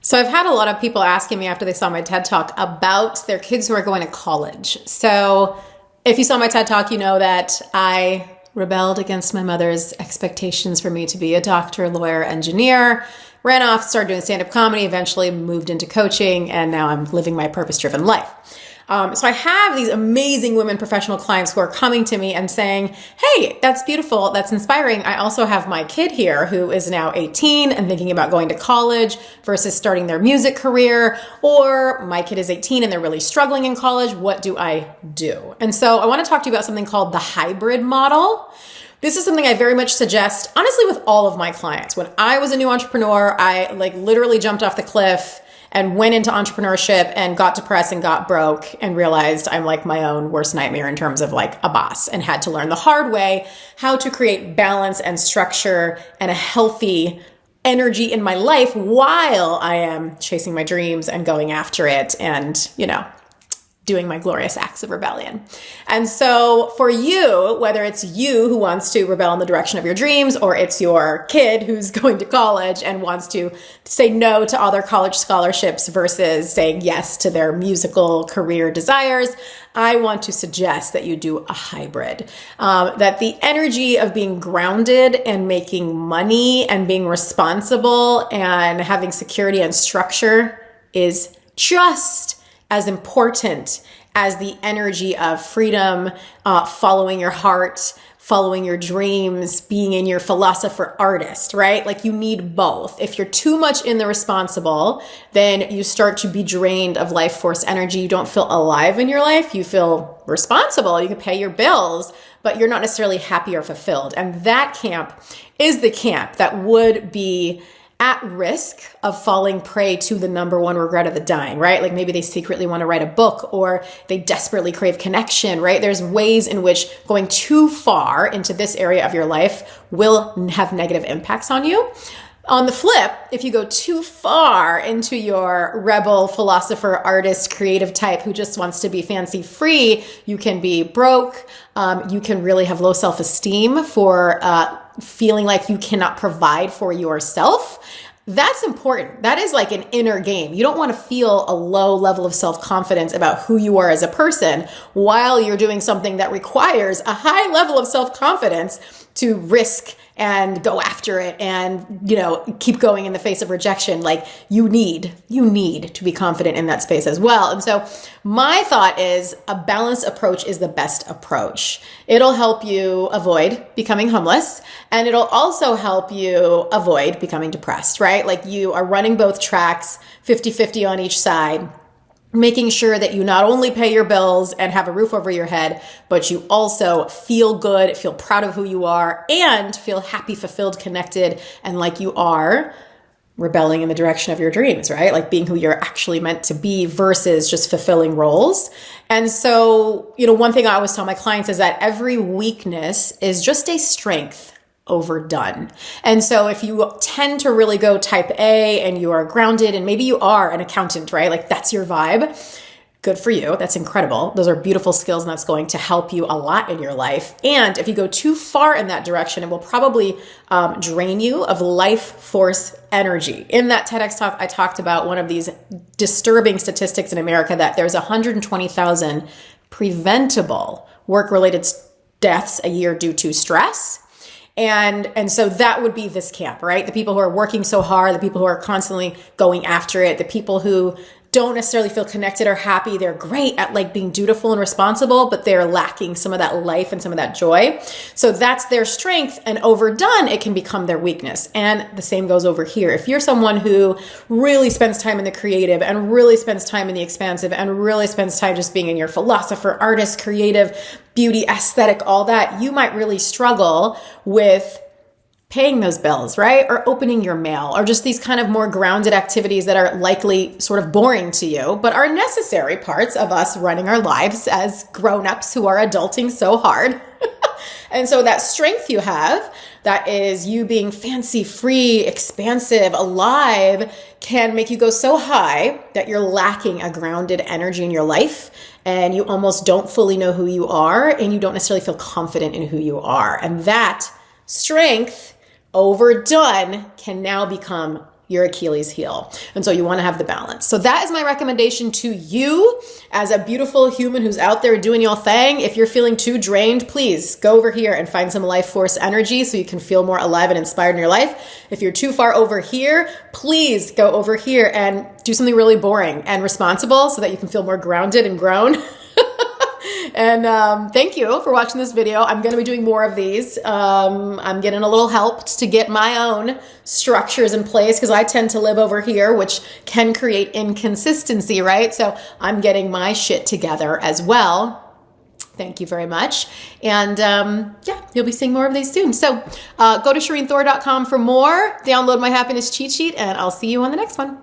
So I've had a lot of people asking me after they saw my TED Talk about their kids who are going to college. So if you saw my TED Talk, you know that I rebelled against my mother's expectations for me to be a doctor, lawyer, engineer, ran off, started doing stand-up comedy, eventually moved into coaching, and now I'm living my purpose-driven life. So I have these amazing women professional clients who are coming to me and saying, hey, that's beautiful. That's inspiring. I also have my kid here who is now 18 and thinking about going to college versus starting their music career. Or my kid is 18 and they're really struggling in college. What do I do? And so I want to talk to you about something called the hybrid model. This is something I very much suggest, honestly, with all of my clients. When I was a new entrepreneur, I literally jumped off the cliff and went into entrepreneurship and got depressed and got broke and realized I'm like my own worst nightmare in terms of like a boss, and had to learn the hard way how to create balance and structure and a healthy energy in my life while I am chasing my dreams and going after it and, doing my glorious acts of rebellion. And so for you, whether it's you who wants to rebel in the direction of your dreams, or it's your kid who's going to college and wants to say no to all their college scholarships versus saying yes to their musical career desires, I want to suggest that you do a hybrid. That the energy of being grounded and making money and being responsible and having security and structure is just as important as the energy of freedom, following your heart, following your dreams, being in your philosopher artist, right? Like you need both. If you're too much in the responsible, then you start to be drained of life force energy. You don't feel alive in your life. You feel responsible. You can pay your bills, but you're not necessarily happy or fulfilled. And that camp is the camp that would be at risk of falling prey to the number one regret of the dying, right? Like maybe they secretly want to write a book, or they desperately crave connection, right? There's ways in which going too far into this area of your life will have negative impacts on you. On the flip, if you go too far into your rebel, philosopher, artist, creative type who just wants to be fancy free, you can be broke. You can really have low self-esteem for feeling like you cannot provide for yourself. That's important. That is like an inner game. You don't want to feel a low level of self-confidence about who you are as a person while you're doing something that requires a high level of self-confidence to risk and go after it and, keep going in the face of rejection. Like you need to be confident in that space as well. And so my thought is a balanced approach is the best approach. It'll help you avoid becoming homeless, and it'll also help you avoid becoming depressed, right? Like you are running both tracks, 50-50 on each side, making sure that you not only pay your bills and have a roof over your head, but you also feel good, feel proud of who you are, and feel happy, fulfilled, connected, and like you are rebelling in the direction of your dreams, right? Like being who you're actually meant to be versus just fulfilling roles. And so, one thing I always tell my clients is that every weakness is just a strength overdone. And so if you tend to really go type A and you are grounded, and maybe you are an accountant, right? Like that's your vibe. Good for you. That's incredible. Those are beautiful skills, and that's going to help you a lot in your life. And if you go too far in that direction, it will probably drain you of life force energy. In that TEDx talk, I talked about one of these disturbing statistics in America that there's 120,000 preventable work-related deaths a year due to stress. And so that would be this camp, right? The people who are working so hard, the people who are constantly going after it, the people who don't necessarily feel connected or happy. They're great at like being dutiful and responsible, but they're lacking some of that life and some of that joy. So that's their strength, and overdone, it can become their weakness. And the same goes over here. If you're someone who really spends time in the creative and really spends time in the expansive and really spends time just being in your philosopher, artist, creative, beauty, aesthetic, all that, you might really struggle with paying those bills, right? Or opening your mail, or just these kind of more grounded activities that are likely sort of boring to you, but are necessary parts of us running our lives as grown-ups who are adulting so hard. And so that strength you have, that is you being fancy, free, expansive, alive, can make you go so high that you're lacking a grounded energy in your life, and you almost don't fully know who you are, and you don't necessarily feel confident in who you are. And that strength overdone can now become your Achilles heel. And so you want to have the balance. So that is my recommendation to you as a beautiful human who's out there doing your thing. If you're feeling too drained, please go over here and find some life force energy so you can feel more alive and inspired in your life. If you're too far over here, please go over here and do something really boring and responsible so that you can feel more grounded and grown. And thank you for watching this video. I'm going to be doing more of these. I'm getting a little help to get my own structures in place because I tend to live over here, which can create inconsistency, right? So I'm getting my shit together as well. Thank you very much. And yeah, you'll be seeing more of these soon. So go to ShereenThor.com for more. Download my happiness cheat sheet, and I'll see you on the next one.